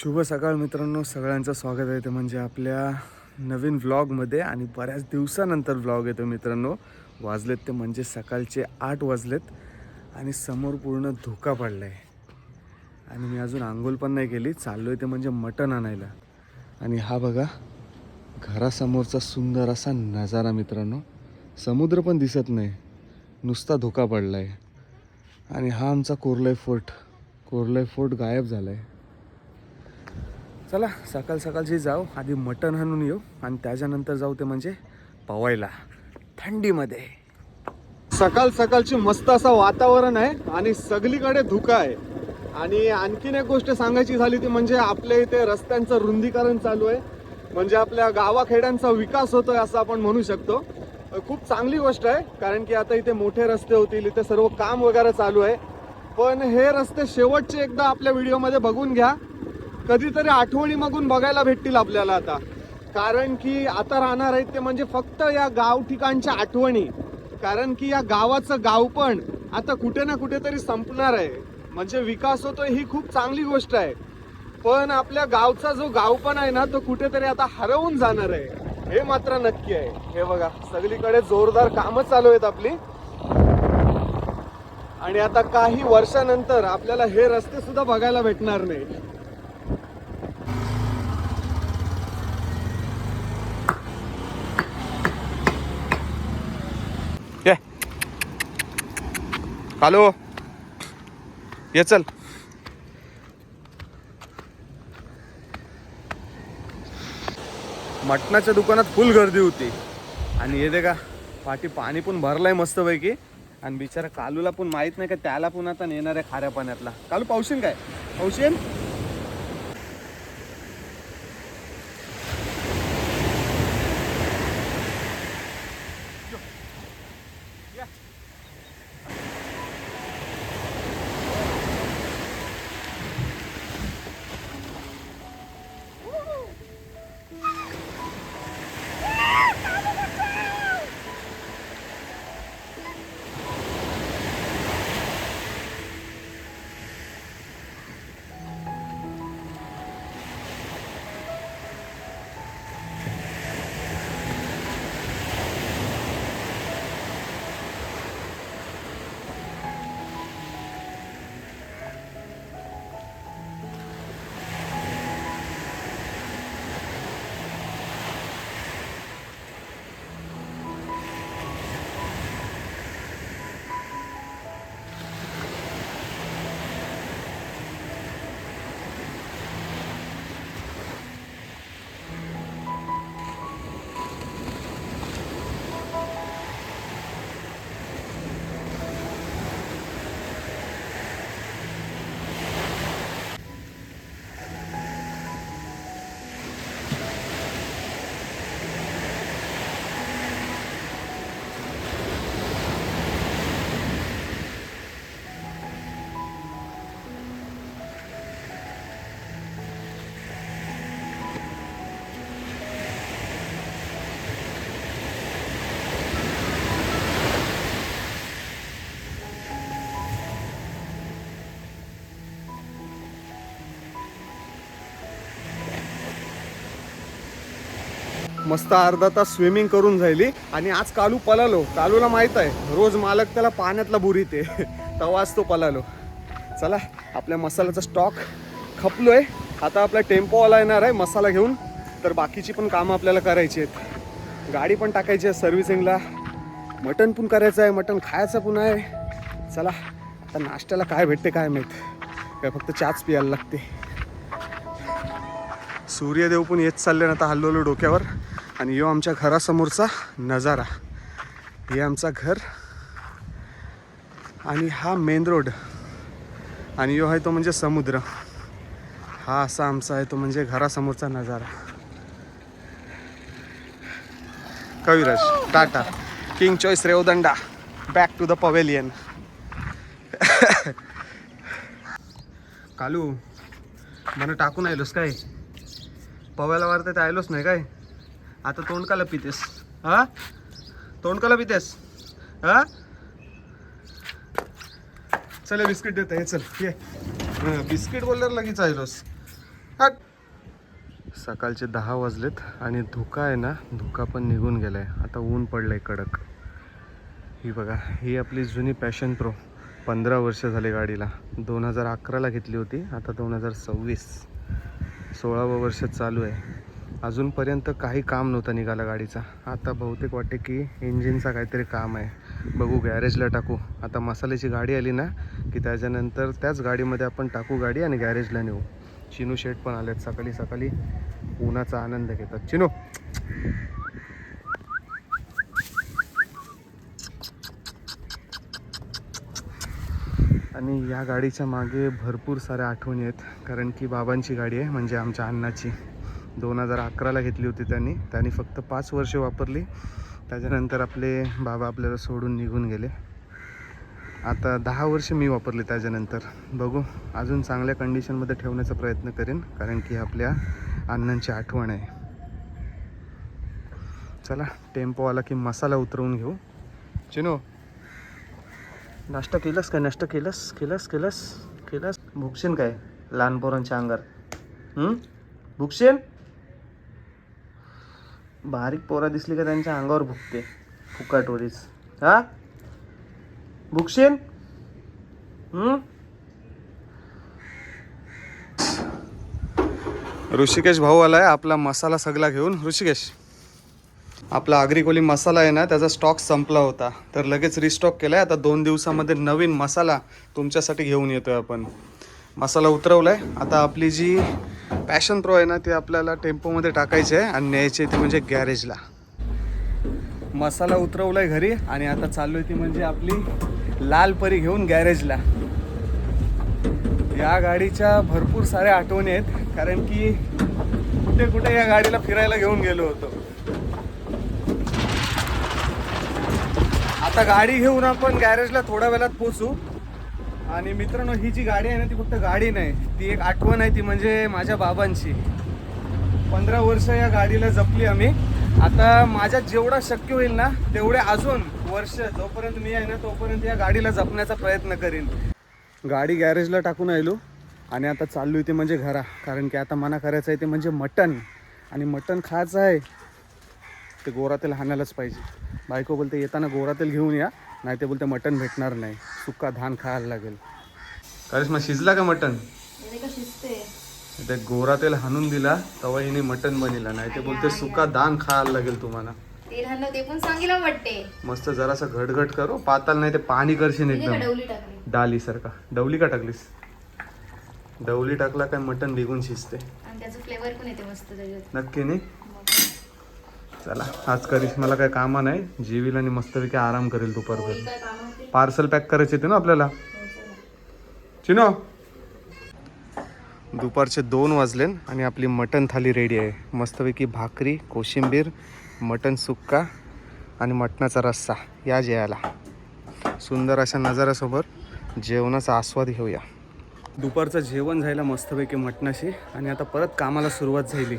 शुभ सकाळ मित्रांनो, सगळ्यांचं स्वागत आहे ते म्हणजे आपल्या नवीन व्लॉगमध्ये. आणि बऱ्याच दिवसानंतर व्लॉग येतो मित्रांनो. वाजलेत ते म्हणजे सकाळचे 8 वाजलेत आणि समोर पूर्ण धुका पडला आहे. आणि मी अजून आंघोळ पण नाही केली, चाललो आहे ते म्हणजे मटण आणायला. आणि हा बघा घरासमोरचा सुंदर असा नजारा मित्रांनो. समुद्र पण दिसत नाही, नुसता धुका पडला आहे. आणि हा आमचा कोर्लाई फोर्ट गायब झाला आहे. चला सकाळ सकाळची जाऊ, आधी मटण आणून येऊ आणि त्याच्यानंतर जाऊ ते म्हणजे पवायला थंडीमध्ये. सकाळ सकाळची मस्त असं वातावरण आहे आणि सगळीकडे धुका आहे. आणि आणखीन एक गोष्ट सांगायची झाली ती म्हणजे आपल्या इथे रस्त्यांचं रुंदीकरण चालू आहे. म्हणजे आपल्या गावाखेड्यांचा विकास होतोय असं आपण म्हणू शकतो. खूप चांगली गोष्ट आहे, कारण की आता इथे मोठे रस्ते होतील, इथे सर्व काम वगैरे चालू आहे. पण हे रस्ते शेवटचे एकदा आपल्या व्हिडिओमध्ये बघून घ्या, कधीतरी आठवणी मागून बघायला भेटतील आपल्याला आता. कारण की आता राहणार आहेत ते म्हणजे फक्त या गाव ठिकाणच्या आठवणी. कारण की या गावाचं गाव पण आता कुठे ना कुठेतरी संपणार आहे. म्हणजे विकास होतोय ही खूप चांगली गोष्ट आहे, पण आपल्या गावचा जो गावपण आहे ना तो कुठेतरी आता हरवून जाणार आहे, हे मात्र नक्की आहे. हे बघा सगळीकडे जोरदार कामं चालू आहेत आपली. आणि आता काही वर्षानंतर आपल्याला हे रस्ते सुद्धा बघायला भेटणार नाही. हॅलो, ये चल. मटणाच्या दुकानात फुल गर्दी होती. आणि हे दे का पाठी पाणी पण भरलंय मस्तपैकी. आणि बिचारा कालूला पण माहित नाही का त्याला पण आता नेणार आहे खाऱ्या पाण्यातला. कालू पावशीन काय पावशीन. मस्त अर्धा तास स्विमिंग करून झाली. आणि आज कालू पळालो. कालूला माहित आहे रोज मालक त्याला पाण्यातला बुरीत आहे तेव्हाच तो पळालो. चला आपल्या मसाल्याचा स्टॉक खपलोय. आता आपला टेम्पोवाला येणार आहे मसाला घेऊन, तर बाकीची पण कामं आपल्याला करायची आहेत. गाडी पण टाकायची आहे सर्व्हिसिंगला, मटण पण करायचं आहे, मटण खायचं पण आहे. चला आता नाश्त्याला काय भेटते काय माहीत, काय फक्त चहाच प्यायला लागते. सूर्यदेव पण येत चालले ना आता हल्लो डोक्यावर. आणि यो आमच्या घरासमोरचा नजारा, हे आमचा घर आणि हा मेन रोड. आणि यो आहे तो म्हणजे समुद्र. हा असा आमचा आहे तो म्हणजे घरासमोरचा नजारा. कविराज टाटा, king choice Revdanda, back to the pavilion. Kalu मला टाकून आलोस काय? पवायला वारते तर आलोच नाही काय? आता तोंड काला पितेस? हा तोंड काला पितेस? हा चल बिस्किट देत आहे, चल ये. बिस्किट बोलल्यावर लगेच आलोस. हट. सकाळचे 10 वाजलेत आणि धुका आहे ना, धुका पण निघून गेलाय. आता ऊन पडलंय कडक. ही बघा, ही आपली जुनी पॅशन प्रो. 15 वर्ष झाले गाडीला. 2011ला घेतली होती. आता 2026, 16वं वर्ष चालू आहे. अजूनपर्यंत काही काम नव्हतं निघाला गाडीचा. आता बहुतेक वाटते की इंजिनचा काहीतरी काम आहे. बघू, गॅरेजला टाकू. आता मसाल्याची गाडी आली ना की त्याच्यानंतर त्याच गाडीमध्ये आपण टाकू गाडी आणि गॅरेजला नेऊ. चिनू शेट पण आलेत सकाळी सकाळी, उन्हाचा आनंद घेतात. चिनू, आणि या गाडीच्या मागे भरपूर साऱ्या आठवणी आहेत. कारण की बाबांची गाडी आहे, म्हणजे आमच्या अण्णाची. 2011ला घेतली होती त्यांनी फक्त 5 वर्ष वापरली. त्याच्यानंतर आपले बाबा आपल्याला सोडून निघून गेले. आता 10 वर्ष मी वापरली त्याच्यानंतर. बघू, अजून चांगल्या कंडिशनमध्ये ठेवण्याचा प्रयत्न करेन, कारण की आपल्या अण्णांची आठवण आहे. चला, टेम्पो आला की मसाला उतरवून घेऊ. चिनो, नाश्ता केलंस काय? नाश्ता केलंस? भुकशीन काय लहान पोरांच्या अंगार? भुकशीन? बारीक पोरा दिसली का त्यांच्या अंगावर भुकते फुकाटोरीच. हा, भुकशीन? ऋषिकेश भाऊ आलाय आपला मसाला सगळा घेऊन. ऋषिकेश, आपला आगरी कोली मसाला आहे ना, त्याचा स्टॉक संपला होता, तर लगेच रिस्टॉक केलाय. आता 2 दिवसामध्ये नवीन मसाला तुमच्यासाठी घेऊन येतोय आपण. मसाला उतरवलाय. आता आपली जी पॅशन प्रो आहे ना, ती आपल्याला टेम्पोमध्ये टाकायची आहे आणि न्यायची ती म्हणजे गॅरेजला. मसाला उतरवलाय घरी आणि आता चाललोय ती म्हणजे आपली लाल परी घेऊन गॅरेजला. या गाडीच्या भरपूर साऱ्या आठवणी आहेत, कारण की कुठे कुठे या गाडीला फिरायला घेऊन गेलो होतो. आता गाडी घेऊन आपण गॅरेजला थोड्या वेळात पोहोचू. आणि मित्रांनो, ही जी गाडी आहे ना, ती फक्त गाडी नाही, ती एक आठवण आहे. ती म्हणजे माझ्या बाबांची. 15 वर्ष या गाडीला जपली आम्ही. आता माझ्यात जेवढा शक्य होईल ना तेवढे अजून वर्ष, जोपर्यंत मी आहे ना तोपर्यंत या गाडीला जपण्याचा प्रयत्न करीन. गाडी गॅरेजला टाकून आलो आणि आता चाललो आहे ते म्हणजे घरा. कारण की आता मना करायचं आहे ते म्हणजे मटण. आणि मटण खायचं आहे ते गोरातेल हाणायलाच पाहिजे. बायको बोलते येताना गोरातेल घेऊन या, नाही ते बोलते मटण भेटणार नाही, सुक्का धान खायला लागेल. करिश्मा, शिजला का मटण? ते गोरातेल हाणून दिला तेव्हा हिने मटण बनवला, नाही ते बोलते सुका धान खायला लागेल तुम्हाला. ते पण सांगितलं वाटते. मस्त जरासा घटघट करो, पाताल नाही ते पाणी करशील एकदम डाली सारखा. डवली का टाकलीस? डवली टाकला काय मटण बिगून शिजते आणि त्याचं फ्लेवर पण येते मस्त त्याच्यात. नक्की नाही. चला, आज करिश्माला काय कामा नाही, जेवील आणि मस्तपैकी आराम करेल दुपारभर. पार्सल पॅक करायचे ते ना आपल्याला. चिनो, दुपारचे 2 वाजले आणि आपली मटण थाली रेडी आहे. मस्तपैकी भाकरी, कोशिंबीर, मटण सुक्का आणि मटणाचा रस्सा या जेवायला. सुंदर अशा नजाऱ्यासोबत जेवणाचा आस्वाद घेऊया. दुपारचं जेवण झालं मस्तपैकी मटणाशी आणि आता परत कामाला सुरुवात झाली.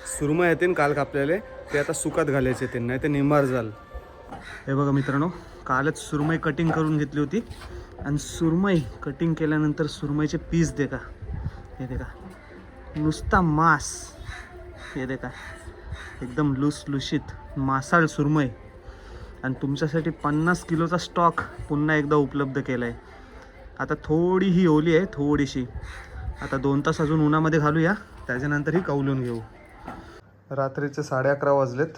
सुरमई येते काल कापलेले, ते आता सुकात घालायचे ते, नाही ते निंबार झाल. हे बघा मित्रांनो, कालच सुरमई कटिंग करून घेतली होती. आणि सुरमई कटिंग केल्यानंतर सुरमईचे पीस दे का, हे दे का, नुसता मांस. हे दे का, एकदम लुसलुशीत मासाळ सुरमई. आणि तुमच्यासाठी 50 किलोचा स्टॉक पुन्हा एकदा उपलब्ध केला आहे. आता थोडी ही ओली आहे, थोडीशी. आता 2 तास अजून उन्हामध्ये घालूया, त्याच्यानंतर ही कौलून घेऊ. रात्रीचे 11:30 वाजलेत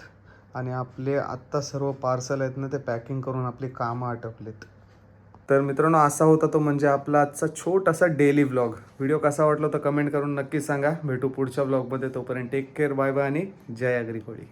आणि आपले आत्ता सर्व पार्सल आहेत ना ते पॅकिंग करून आपली कामं आटपलेत. तर मित्रांनो, असा होता तो म्हणजे आपला आजचा छोटासा डेली व्लॉग. व्हिडिओ कसा वाटला तर कमेंट करून नक्की सांगा. भेटू पुढच्या व्लॉगमध्ये. तोपर्यंत टेक केअर, बाय बाय आणि जय आगरी कोळी.